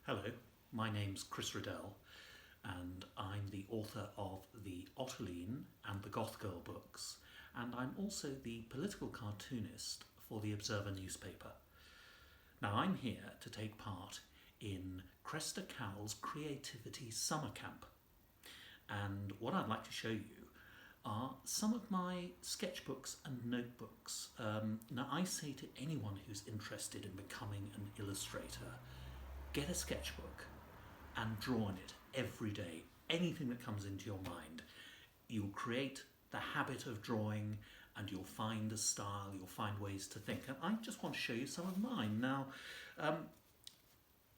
Hello, my name's Chris Riddell and I'm the author of the Ottoline and the Goth Girl books, and I'm also the political cartoonist for the Observer newspaper. Now I'm here to take part in Cressida Cowell's Creativity Summer Camp, and what I'd like to show you are some of my sketchbooks and notebooks. Now I say to anyone who's interested in becoming an illustrator, get a sketchbook and draw on it every day. Anything that comes into your mind. You'll create the habit of drawing and you'll find a style, you'll find ways to think. And I just want to show you some of mine. Now,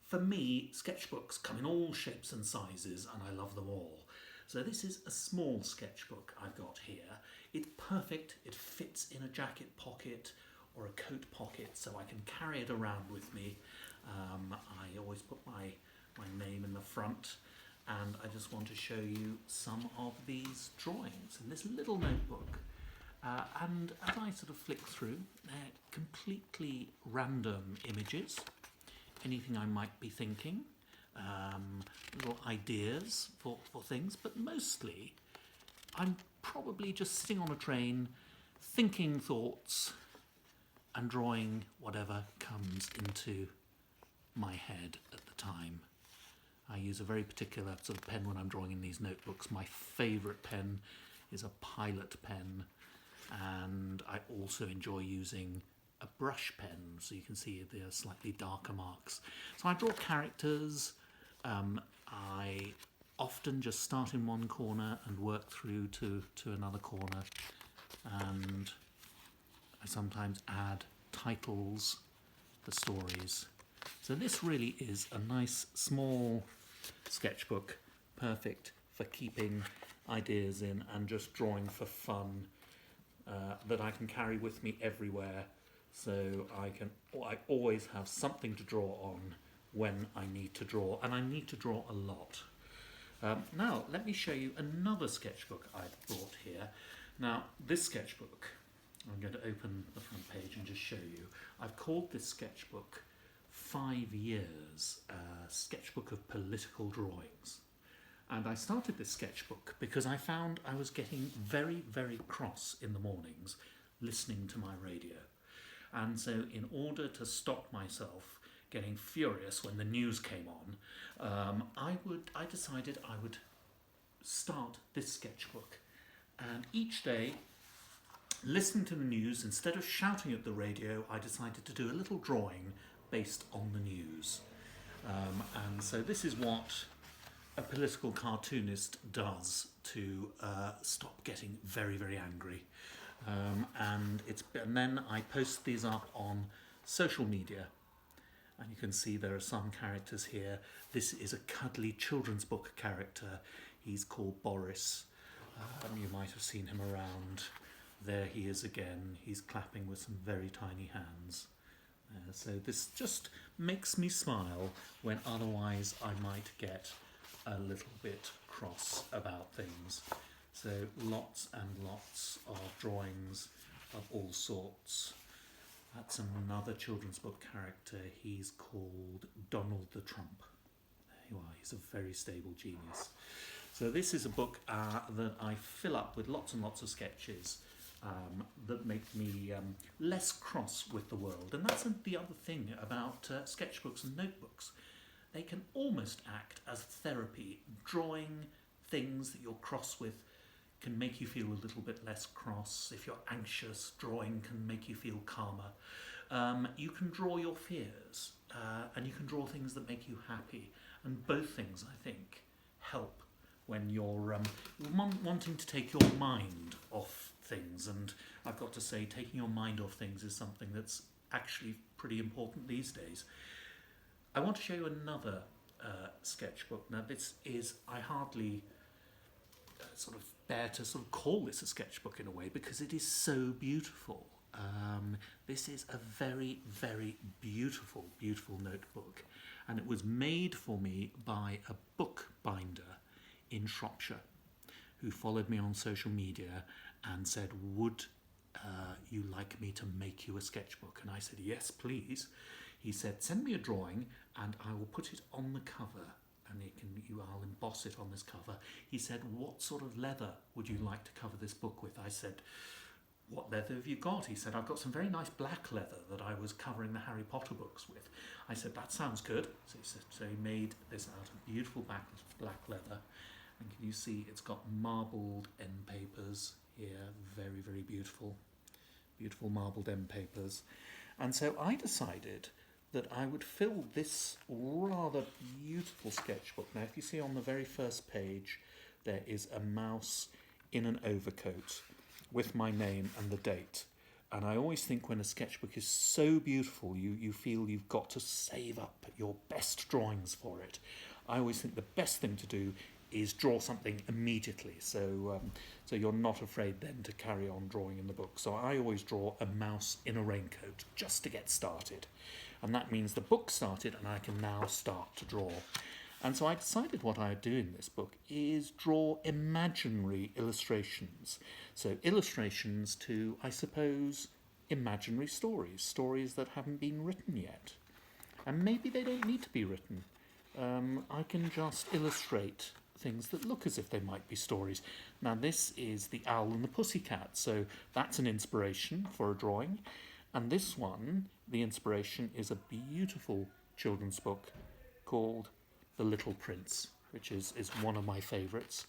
for me, sketchbooks come in all shapes and sizes and I love them all. So this is a small sketchbook I've got here. It's perfect, it fits in a jacket pocket or a coat pocket so I can carry it around with me. I always put my name in the front, and I just want to show you some of these drawings in this little notebook. And as I sort of flick through, they're completely random images, anything I might be thinking, little ideas for things, but mostly I'm probably just sitting on a train, thinking thoughts and drawing whatever comes into my head at the time. I use a very particular sort of pen when I'm drawing in these notebooks. My favourite pen is a Pilot pen, and I also enjoy using a brush pen, so you can see the slightly darker marks. So I draw characters. I often just start in one corner and work through to another corner, and I sometimes add titles, the stories. So this really is a nice small sketchbook, perfect for keeping ideas in and just drawing for fun, that I can carry with me everywhere, so I always have something to draw on when I need to draw, and I need to draw a lot. Now let me show you another sketchbook I've brought here. Now this sketchbook, I'm going to open the front page and just show you. I've called this sketchbook 5 Years, a sketchbook of political drawings. And I started this sketchbook because I found I was getting very, very cross in the mornings listening to my radio. And so in order to stop myself getting furious when the news came on, I decided I would start this sketchbook. And each day, listening to the news, instead of shouting at the radio, I decided to do a little drawing based on the news. And so this is what a political cartoonist does to stop getting very, very angry. And then I post these up on social media. And you can see there are some characters here. This is a cuddly children's book character. He's called Boris. You might have seen him around. There he is again. He's clapping with some very tiny hands. So this just makes me smile when otherwise I might get a little bit cross about things. So lots and lots of drawings of all sorts. That's another children's book character. He's called Donald the Trump. There you are. He's a very stable genius. So this is a book that I fill up with lots and lots of sketches that make me less cross with the world. And that's the other thing about sketchbooks and notebooks. They can almost act as therapy. Drawing things that you're cross with can make you feel a little bit less cross. If you're anxious, drawing can make you feel calmer. You can draw your fears, and you can draw things that make you happy. And both things, I think, help when you're wanting to take your mind off things. And I've got to say, taking your mind off things is something that's actually pretty important these days. I want to show you another sketchbook. Now this is, I hardly sort of bear to sort of call this a sketchbook in a way because it is so beautiful. This is a very, very beautiful, beautiful notebook, and it was made for me by a bookbinder in Shropshire who followed me on social media and said, would you like me to make you a sketchbook? And I said, yes, please. he said, send me a drawing and I will put it on the cover, and I'll emboss it on this cover. He said, what sort of leather would you like to cover this book with? I said, what leather have you got? He said, I've got some very nice black leather that I was covering the Harry Potter books with. I said, that sounds good. So he made this out of beautiful black leather. And can you see it's got marbled end papers here? Very, very beautiful. Beautiful marbled end papers. And so I decided that I would fill this rather beautiful sketchbook. Now, if you see on the very first page, there is a mouse in an overcoat with my name and the date. And I always think when a sketchbook is so beautiful, you feel you've got to save up your best drawings for it. I always think the best thing to do is draw something immediately, so you're not afraid then to carry on drawing in the book. So I always draw a mouse in a raincoat just to get started. And that means the book started and I can now start to draw. And so I decided what I'd do in this book is draw imaginary illustrations. So illustrations to, I suppose, imaginary stories, stories that haven't been written yet. And maybe they don't need to be written. I can just illustrate things that look as if they might be stories. Now this is The Owl and the Pussycat, so that's an inspiration for a drawing. And this one, the inspiration is a beautiful children's book called The Little Prince, which is one of my favourites.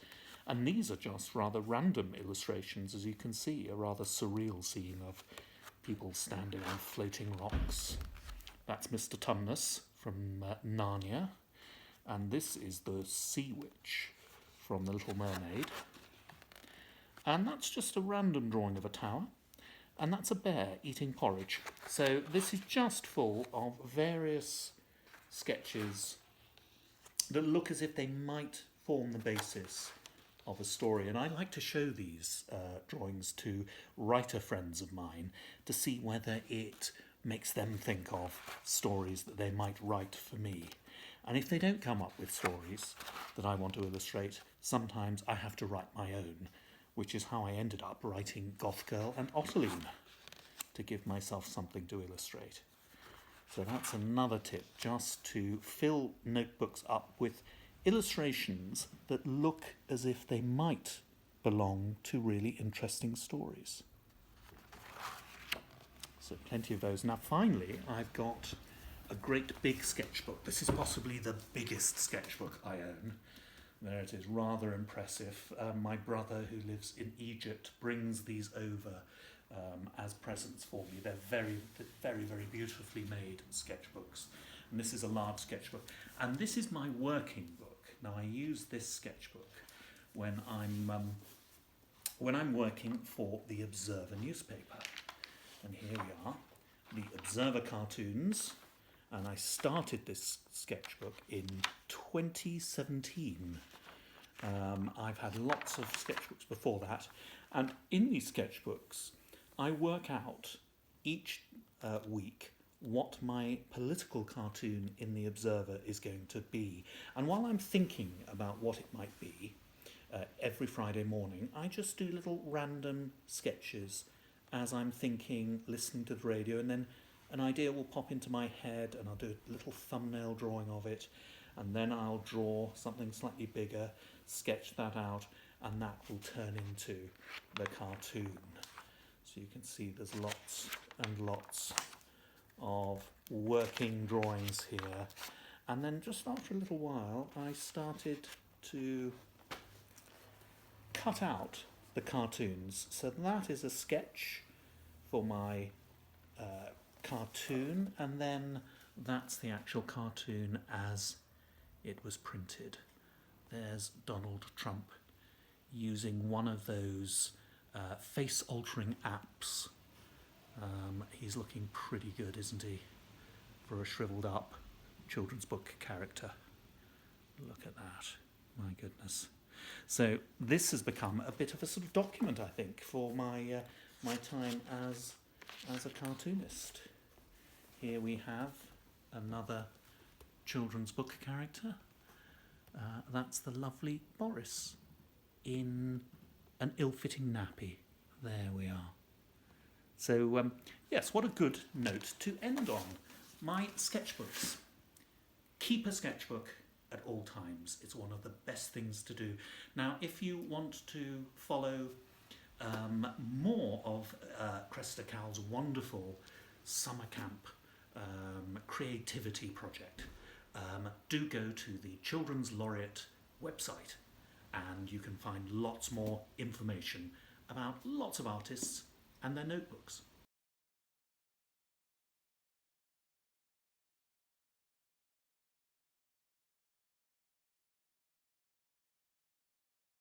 And these are just rather random illustrations, as you can see, a rather surreal scene of people standing on floating rocks. That's Mr. Tumnus from Narnia. And this is the Sea Witch from The Little Mermaid. And that's just a random drawing of a tower. And that's a bear eating porridge. So this is just full of various sketches that look as if they might form the basis of a story. And I like to show these drawings to writer friends of mine to see whether it makes them think of stories that they might write for me. And if they don't come up with stories that I want to illustrate, sometimes I have to write my own, which is how I ended up writing Goth Girl and Ottoline, to give myself something to illustrate. So that's another tip, just to fill notebooks up with illustrations that look as if they might belong to really interesting stories. So plenty of those. Now finally, I've got a great big sketchbook. This is possibly the biggest sketchbook I own. There it is, rather impressive. My brother, who lives in Egypt, brings these over as presents for me. They're very, very, very beautifully made sketchbooks. And this is a large sketchbook. And this is my working book. Now, I use this sketchbook when I'm working for the Observer newspaper. And here we are, the Observer cartoons. And I started this sketchbook in 2017. I've had lots of sketchbooks before that, and in these sketchbooks I work out each week what my political cartoon in the Observer is going to be. And while I'm thinking about what it might be, every Friday morning I just do little random sketches as I'm thinking, listening to the radio, and then an idea will pop into my head and I'll do a little thumbnail drawing of it, and then I'll draw something slightly bigger, sketch that out, and that will turn into the cartoon. So you can see there's lots and lots of working drawings here. And then just after a little while, I started to cut out the cartoons. So that is a sketch for my cartoon, and then that's the actual cartoon as it was printed. There's Donald Trump using one of those face-altering apps. He's looking pretty good, isn't he, for a shriveled up children's book character. Look at that, my goodness. So this has become a bit of a sort of document, I think, for my my time as a cartoonist. Here we have another children's book character. That's the lovely Boris in an ill-fitting nappy. There we are. So, yes, what a good note to end on. My sketchbooks. Keep a sketchbook at all times. It's one of the best things to do. Now, if you want to follow more of Cressida Cowell's wonderful summer camp creativity project, do go to the Children's Laureate website, and you can find lots more information about lots of artists and their notebooks.